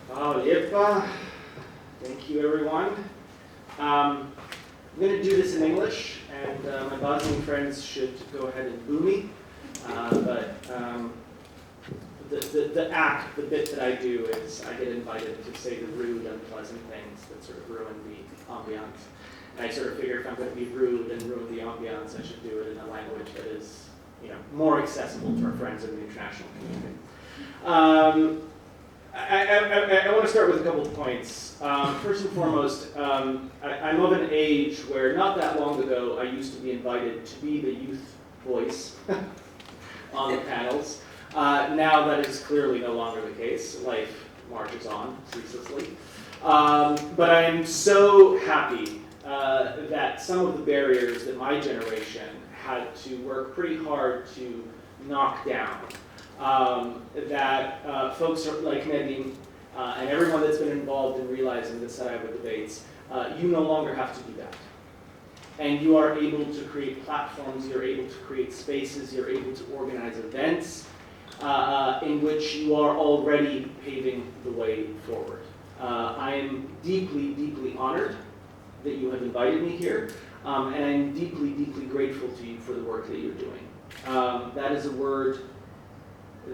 Hvala lijepa. Thank you, everyone. I'm going to do this in English, and my Bosnian friends should go ahead and boo me. The bit that I do is I get invited to say the rude, unpleasant things that sort of ruin the ambiance. And I sort of figure if I'm going to be rude and ruin the ambiance, I should do it in a language that is, more accessible to our friends in the international community. I want to start with a couple of points. First and foremost, I'm of an age where not that long ago I used to be invited to be the youth voice on the panels. Now that is clearly no longer the case. Life marches on ceaselessly. But I'm so happy that some of the barriers that my generation had to work pretty hard to knock down, that folks like Nedim and everyone that's been involved in realizing the Sarajevo Debates, you no longer have to do that. And you are able to create platforms, you're able to create spaces, you're able to organize events in which you are already paving the way forward. I am deeply, deeply honored that you have invited me here, and I'm deeply, deeply grateful to you for the work that you're doing. That is a word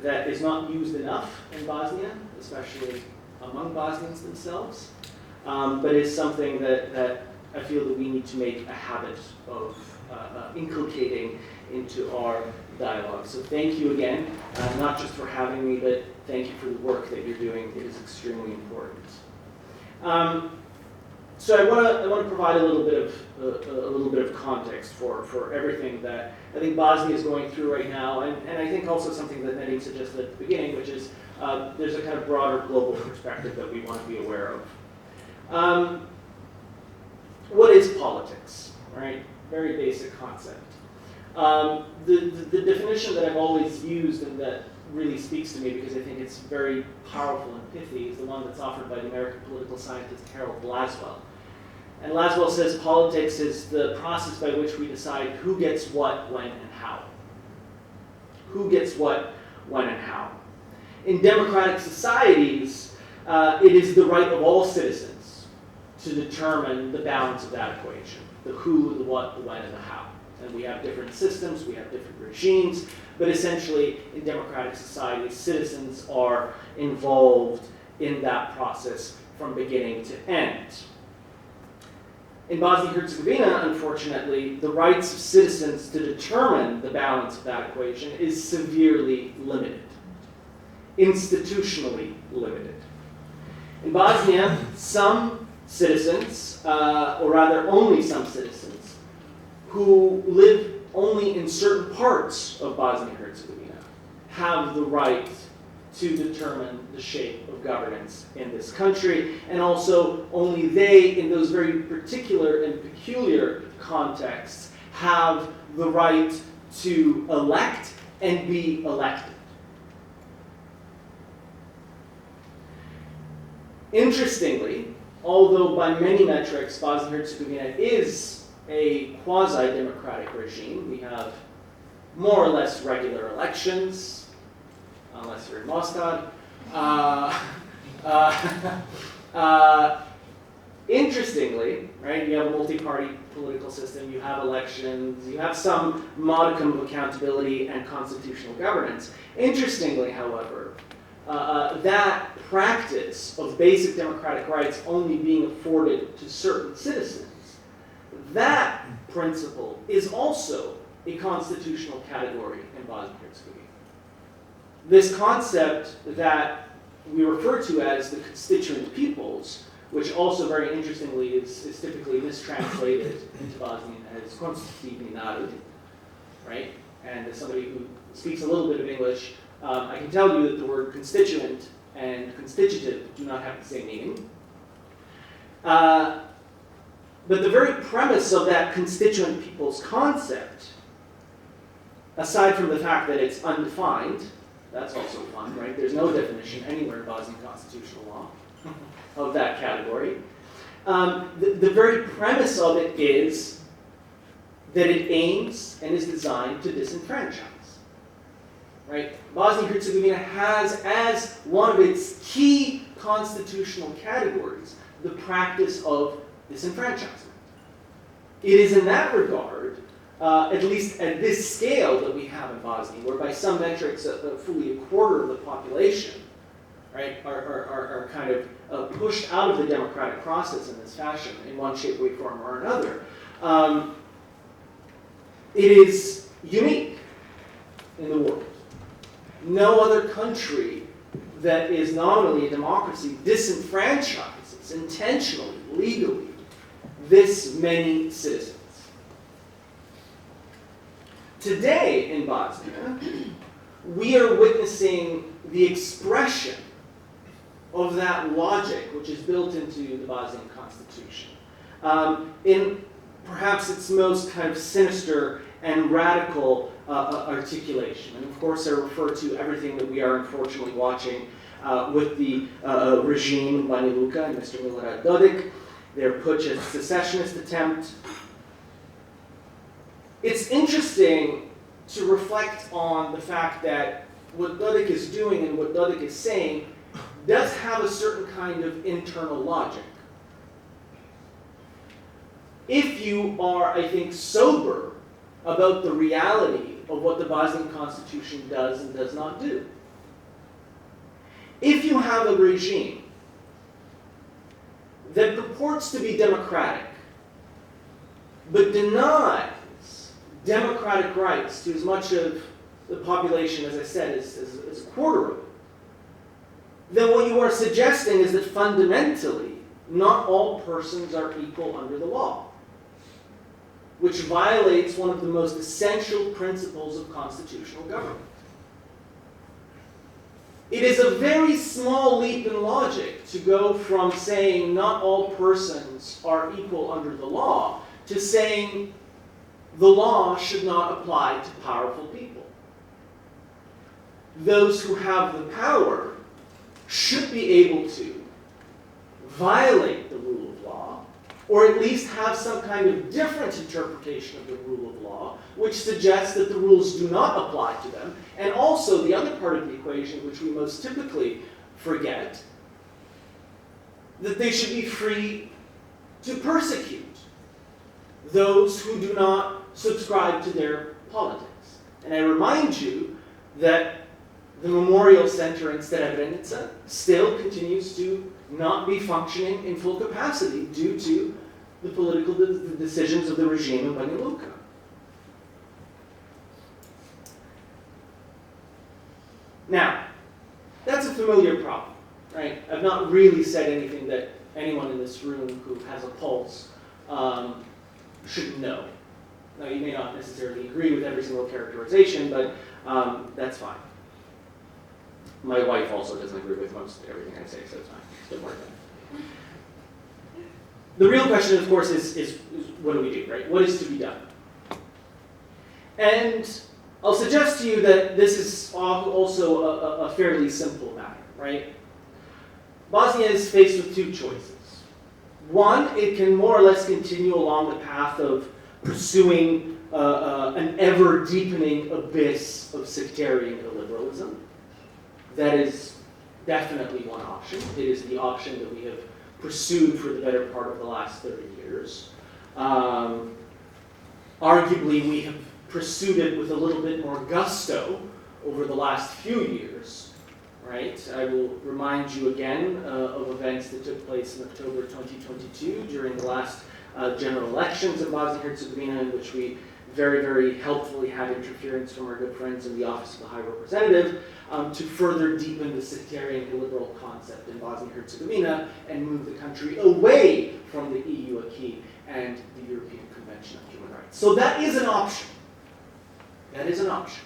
that is not used enough in Bosnia, especially among Bosnians themselves, but is something that I feel that we need to make a habit of inculcating into our dialogue. So thank you again, not just for having me, but thank you for the work that you're doing. It is extremely important. So I want to provide a little bit of context for everything that I think Bosnia is going through right now, and I think also something that Nedim suggested at the beginning, which is there's a kind of broader global perspective that we want to be aware of. What is politics, right? Very basic concept. The definition that I've always used and that really speaks to me because I think it's very powerful and pithy is the one that's offered by the American political scientist Harold Laswell. And Laswell says politics is the process by which we decide who gets what, when, and how. Who gets what, when, and how. In democratic societies, it is the right of all citizens to determine the balance of that equation. The who, the what, the when, and the how. And we have different systems, we have different regimes, but essentially in democratic societies, citizens are involved in that process from beginning to end. In Bosnia and Herzegovina, unfortunately, the rights of citizens to determine the balance of that equation is severely limited, institutionally limited. In Bosnia, some citizens, or rather only some citizens, who live only in certain parts of Bosnia and Herzegovina have the right to determine the shape of governance in this country, and also only they, in those very particular and peculiar contexts, have the right to elect and be elected. Interestingly, although by many metrics Bosnia and Herzegovina is a quasi-democratic regime, we have more or less regular elections, unless you're in Moscow. Interestingly, right, you have a multi-party political system, you have elections, you have some modicum of accountability and constitutional governance. Interestingly, however, that practice of basic democratic rights only being afforded to certain citizens, that principle is also a constitutional category in Bosnia and Herzegovina. This concept that we refer to as the constituent peoples, which also very interestingly is typically mistranslated into Bosnian as konstitutivni narod, right? And as somebody who speaks a little bit of English, I can tell you that the word constituent and constitutive do not have the same meaning. But the very premise of that constituent peoples concept, aside from the fact that it's undefined, that's also fun, right? There's no definition anywhere in Bosnian constitutional law of that category. The very premise of it is that it aims and is designed to disenfranchise, right? Bosnia and Herzegovina has as one of its key constitutional categories the practice of disenfranchisement. It is in that regard, at least at this scale that we have in Bosnia, where by some metrics fully a quarter of the population, right, are kind of pushed out of the democratic process in this fashion, in one shape, way, form, or another. It is unique in the world. No other country that is nominally a democracy disenfranchises intentionally, legally, this many citizens. Today in Bosnia, we are witnessing the expression of that logic which is built into the Bosnian constitution in perhaps its most kind of sinister and radical articulation. And of course I refer to everything that we are unfortunately watching with the regime in Banja Luka and Mr. Milorad Dodik, their putsch and secessionist attempt. It's interesting to reflect on the fact that what Dodik is doing and what Dodik is saying does have a certain kind of internal logic. If you are, I think, sober about the reality of what the Bosnian constitution does and does not do. If you have a regime that purports to be democratic, but denies democratic rights to as much of the population, as I said, as a quarter of it, then what you are suggesting is that fundamentally, not all persons are equal under the law, which violates one of the most essential principles of constitutional government. It is a very small leap in logic to go from saying not all persons are equal under the law to saying the law should not apply to powerful people. Those who have the power should be able to violate the rule of law, or at least have some kind of different interpretation of the rule of law, which suggests that the rules do not apply to them. And also the other part of the equation, which we most typically forget, that they should be free to persecute those who do not subscribe to their politics. And I remind you that the Memorial Center in Srebrenica still continues to not be functioning in full capacity due to the political decisions of the regime in Banja Luka. Now, that's a familiar problem, right? I've not really said anything that anyone in this room who has a pulse should know. Now, you may not necessarily agree with every single characterization, but that's fine. My wife also doesn't agree with most everything I say, so it's fine. Don't worry about it. The real question, of course, is what do we do, right? What is to be done? And I'll suggest to you that this is also a fairly simple matter, right? Bosnia is faced with two choices. One, it can more or less continue along the path of pursuing an ever-deepening abyss of sectarian illiberalism. That is definitely one option. It is the option that we have pursued for the better part of the last 30 years. Arguably, we have pursued it with a little bit more gusto over the last few years, right? I will remind you again of events that took place in October 2022 during the last general elections in Bosnia and Herzegovina, in which we very, very helpfully had interference from our good friends in the Office of the High Representative to further deepen the sectarian illiberal concept in Bosnia and Herzegovina and move the country away from the EU acquis and the European Convention on Human Rights. So that is an option. That is an option,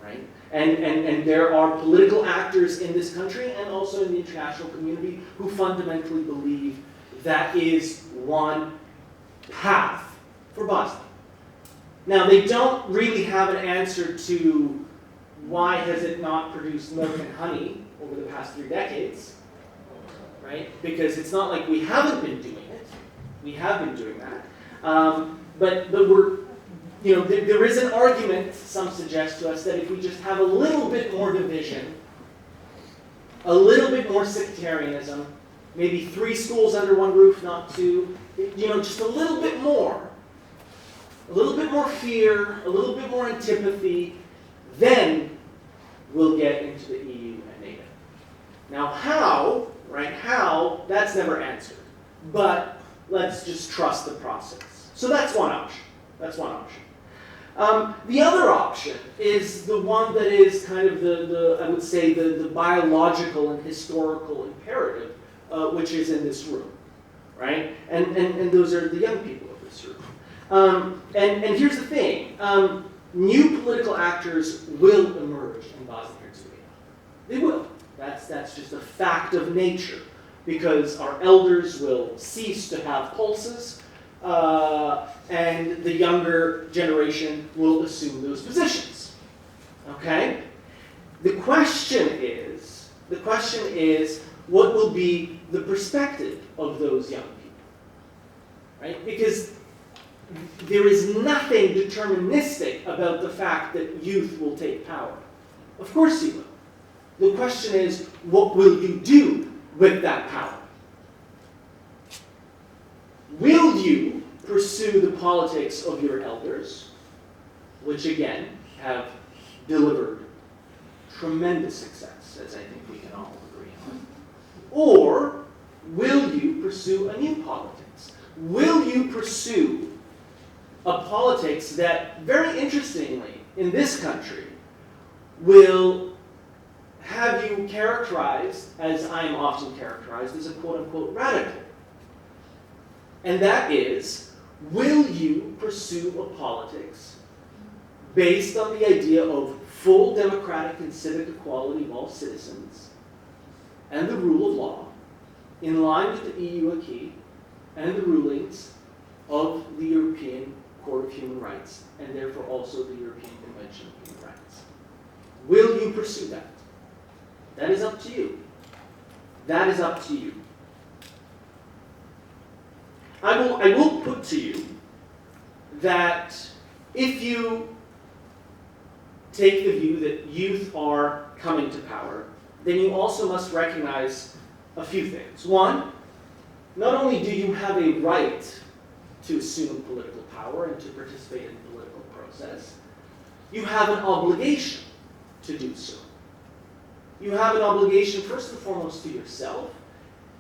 right? And there are political actors in this country and also in the international community who fundamentally believe that is one path for Bosnia. Now, they don't really have an answer to why has it not produced milk and honey over the past 3 decades, right? Because it's not like we haven't been doing it. We have been doing that. But we're, you know, there is an argument, some suggest to us, that if we just have a little bit more division, a little bit more sectarianism, maybe 3 schools under one roof, not 2, just a little bit more fear, a little bit more antipathy, then we'll get into the EU and NATO. Now how, right, that's never answered. But let's just trust the process. So that's one option. The other option is the one that is kind of I would say, the biological and historical imperative, which is in this room, right? And those are the young people of this room. And here's the thing. New political actors will emerge in Bosnia and Herzegovina. They will. That's just a fact of nature, because our elders will cease to have pulses, and the younger generation will assume those positions. Okay? The question is, what will be the perspective of those young people? Right? Because there is nothing deterministic about the fact that youth will take power. Of course you will. The question is, what will you do with that power? Will you pursue the politics of your elders, which again have delivered tremendous success, as I think we can all agree on? Or will you pursue a new politics? Will you pursue a politics that, very interestingly, in this country, will have you characterized, as I am often characterized, as a quote-unquote radical? And that is, will you pursue a politics based on the idea of full democratic and civic equality of all citizens and the rule of law, in line with the EU acquis and the rulings of the European Court of Human Rights, and therefore also the European Convention of Human Rights? Will you pursue that? That is up to you. That is up to you. I will put to you that if you take the view that youth are coming to power, then you also must recognize a few things. One, not only do you have a right to assume political power and to participate in the political process, you have an obligation to do so. You have an obligation, first and foremost, to yourself,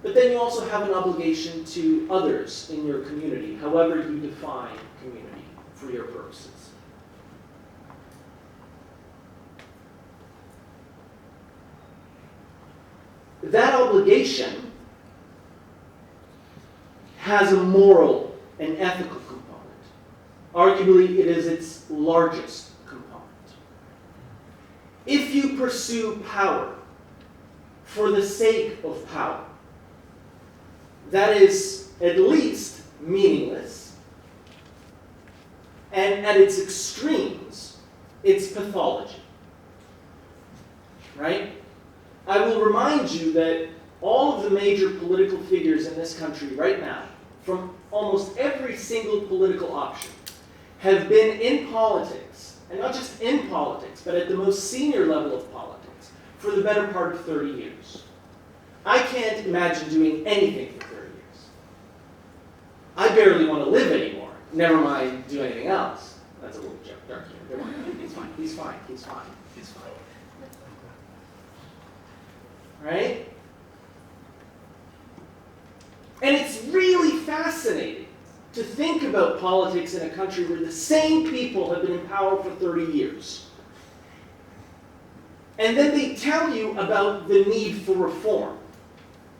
but then you also have an obligation to others in your community, however you define community for your purposes. That obligation has a moral and ethical component. Arguably, it is its largest component. If you pursue power for the sake of power, that is at least meaningless, and at its extremes, it's pathology. Right? I will remind you that all of the major political figures in this country right now, from almost every single political option, have been in politics, and not just in politics, but at the most senior level of politics, for the better part of 30 years. I can't imagine doing anything for 30 years. I barely want to live anymore, never mind do anything else. That's a little dark here. He's fine, he's fine, he's fine, he's fine. Right? And it's really fascinating to think about politics in a country where the same people have been in power for 30 years. And then they tell you about the need for reform,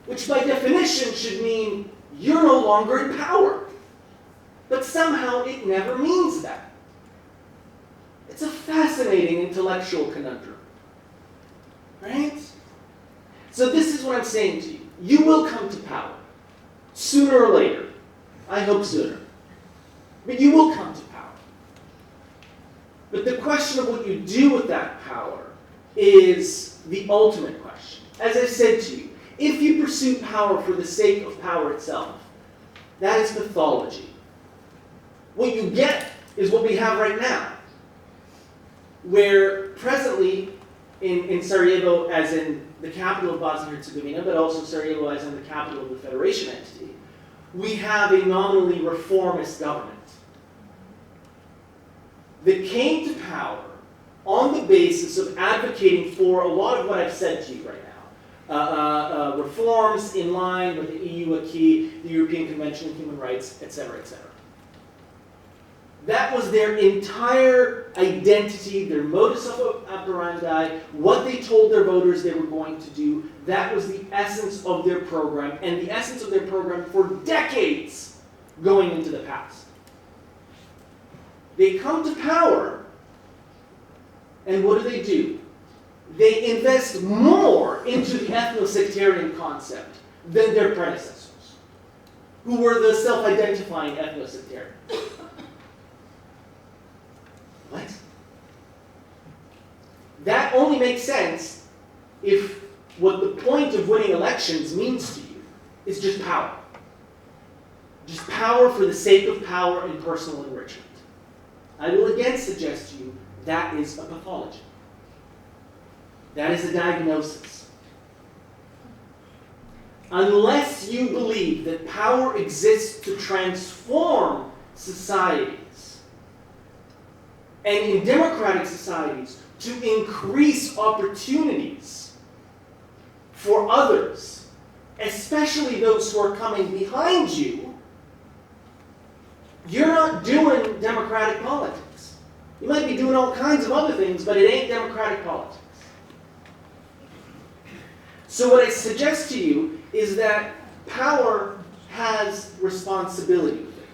which by definition should mean you're no longer in power. But somehow it never means that. It's a fascinating intellectual conundrum. Right? So this is what I'm saying to you. You will come to power. Sooner or later. I hope sooner. But you will come to power. But the question of what you do with that power is the ultimate question. As I said to you, if you pursue power for the sake of power itself, that is pathology. What you get is what we have right now, where presently in Sarajevo, as in the capital of Bosnia and Herzegovina, but also Sarajevo as the capital of the federation entity, we have a nominally reformist government that came to power on the basis of advocating for a lot of what I've said to you right now. Reforms in line with the EU acquis, the European Convention on Human Rights, etc., etc. That was their entire identity, their modus operandi, what they told their voters they were going to do. That was the essence of their program, and the essence of their program for decades going into the past. They come to power, and what do? They invest more into the ethno-sectarian concept than their predecessors, who were the self-identifying ethno-sectarians. What? That only makes sense if what the point of winning elections means to you is just power. Just power for the sake of power and personal enrichment. I will again suggest to you that is a pathology. That is a diagnosis. Unless you believe that power exists to transform societies, and in democratic societies, to increase opportunities for others, especially those who are coming behind you, you're not doing democratic politics. You might be doing all kinds of other things, but it ain't democratic politics. So what I suggest to you is that power has responsibility with it.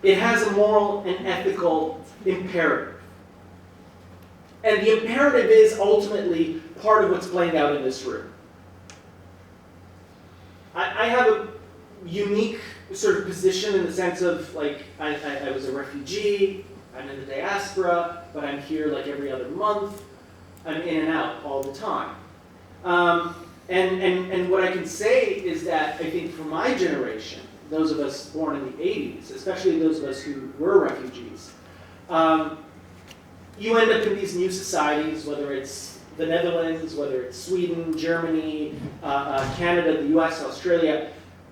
It has a moral and ethical imperative. And the imperative is ultimately part of what's playing out in this room. I have a unique sort of position in the sense of, like, I was a refugee, I'm in the diaspora, but I'm here like every other month. I'm in and out all the time. And what I can say is that I think for my generation, those of us born in the 80s, especially those of us who were refugees, you end up in these new societies, whether it's the Netherlands, whether it's Sweden, Germany, Canada, the US, Australia.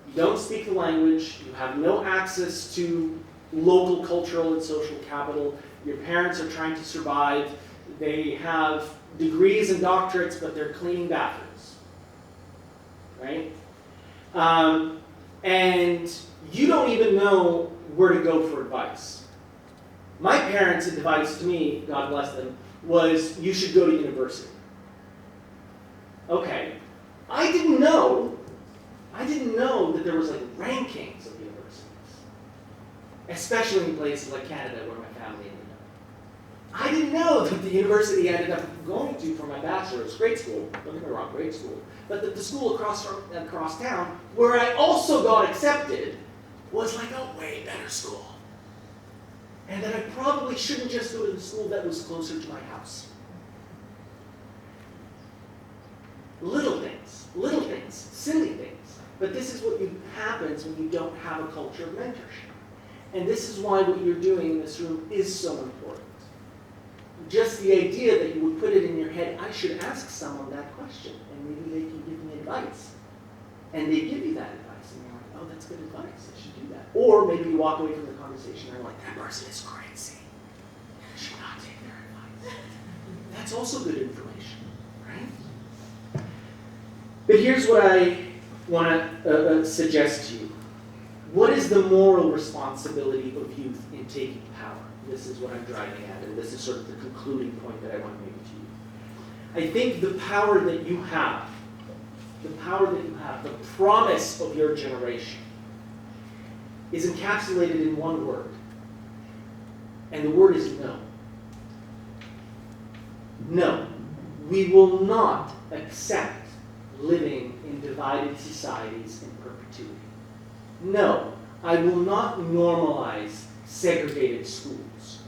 You don't speak the language, you have no access to local cultural and social capital. Your parents are trying to survive. They have degrees and doctorates, but they're cleaning bathrooms, right? And you don't even know where to go for advice. My parents' advice to me, God bless them, was you should go to university. Okay, I didn't know that there was like rankings of universities, especially in places like Canada where my family ended up. I didn't know that the university I ended up going to for my bachelor's, great school, don't get me wrong, great school, but that the school across town, where I also got accepted, was like a way better school. And that I probably shouldn't just go to the school that was closer to my house. Little things, silly things. But this is what happens when you don't have a culture of mentorship. And this is why what you're doing in this room is so important. Just the idea that you would put it in your head, I should ask someone that question, and maybe they can give me advice. And they give you that advice, and you're like, oh, that's good advice, I should do that. Or maybe you walk away from the conversation and you're like, that person is crazy. I should not take their advice. That's also good information, right? But here's what I want to suggest to you. What is the moral responsibility of youth in taking power? This is what I'm driving at, and this is sort of the concluding point that I want to make to you. I think the power that you have, the promise of your generation, is encapsulated in one word. And the word is no. No. We will not accept living in divided societies in perpetuity. No. I will not normalize segregated schools.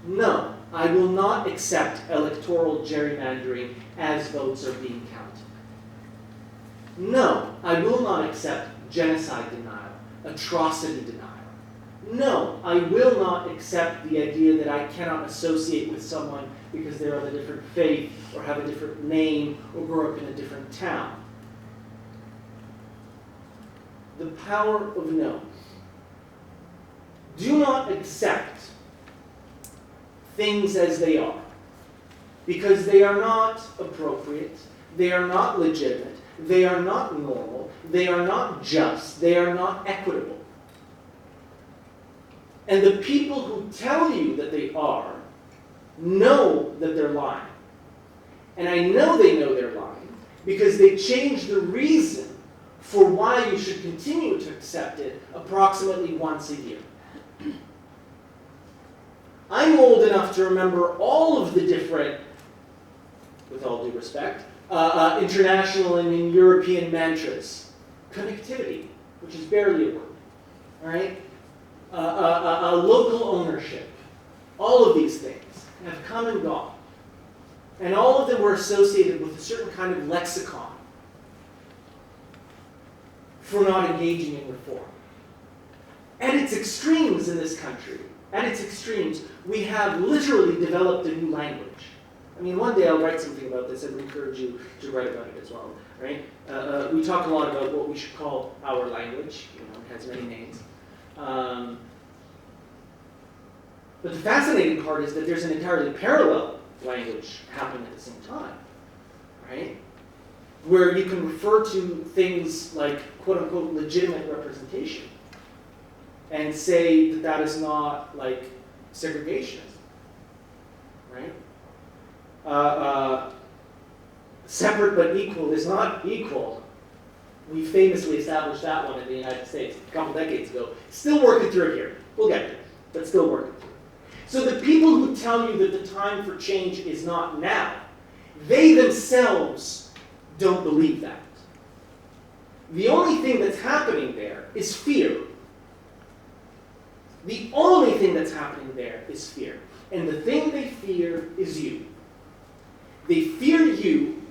No. I will not accept electoral gerrymandering as votes are being counted. No. I will not accept genocide denial, atrocity denial. no, I will not accept the idea that I cannot associate with someone because they're of a different faith or have a different name or grow up in a different town. The power of no. Do not accept things as they are, because they are not appropriate, they are not legitimate, they are not normal, they are not just, they are not equitable. And the people who tell you that they are know that they're lying. And I know they know they're lying because they change the reason for why you should continue to accept it approximately once a year. I'm old enough to remember all of the different, with all due respect, international and European mantras. Connectivity, which is barely a word, all right? Local ownership. All of these things have come and gone. And all of them were associated with a certain kind of lexicon for not engaging in reform. At its extremes in this country, at its extremes, we have literally developed a new language. I mean, one day I'll write something about this. I would encourage you to write about it as well, right? We talk a lot about what we should call our language. You know, it has many names. But the fascinating part is that there's an entirely parallel language happening at the same time, right? Where you can refer to things like, quote unquote, legitimate representation and say that that is not like segregationism, right? Separate but equal is not equal. We famously established that one in the United States a couple decades ago. Still working through it here. We'll get there, but still working through it. So the people who tell you that the time for change is not now, they themselves don't believe that. The only thing that's happening there is fear. The only thing that's happening there is fear. And the thing they fear is you. They fear you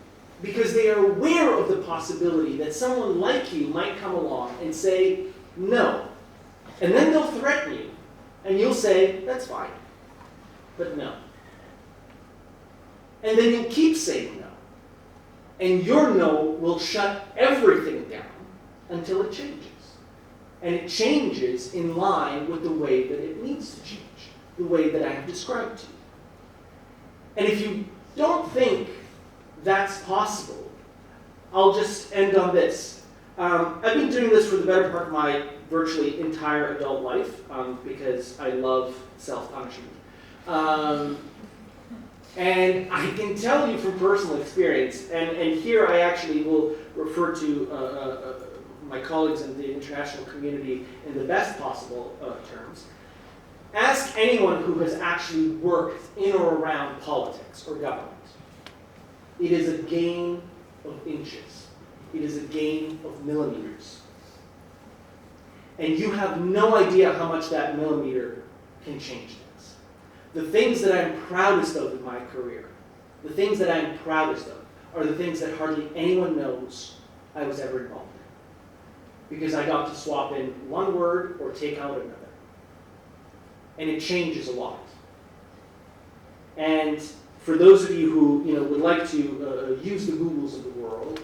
because they are aware of the possibility that someone like you might come along and say, no. And then they'll threaten you. And you'll say, that's fine. But no. And then you'll keep saying no. And your no will shut everything down until it changes. And it changes in line with the way that it needs to change, the way that I have described to you. And if you don't think that's possible, I'll just end on this. I've been doing this for the better part of my virtually entire adult life because I love self-punishment. And I can tell you from personal experience, and here I actually will refer to my colleagues in the international community in the best possible terms. Ask anyone who has actually worked in or around politics or government. It is a game of inches. It is a game of millimeters. And you have no idea how much that millimeter can change things. The things that I'm proudest of in my career, the things that I'm proudest of, are the things that hardly anyone knows I was ever involved in. Because I got to swap in one word or take out another. And it changes a lot. And for those of you who would like to use the Googles of the world,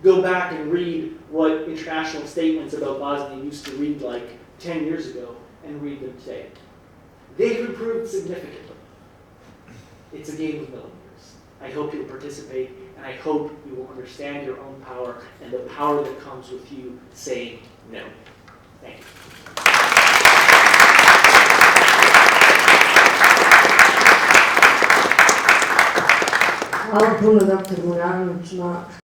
go back and read what international statements about Bosnia used to read like 10 years ago and read them today. They've improved significantly. It's a game of millimeters. I hope you'll participate, and I hope you will understand your own power and the power that comes with you saying no. Thank you. Hvala puno, dr. Mujanović, na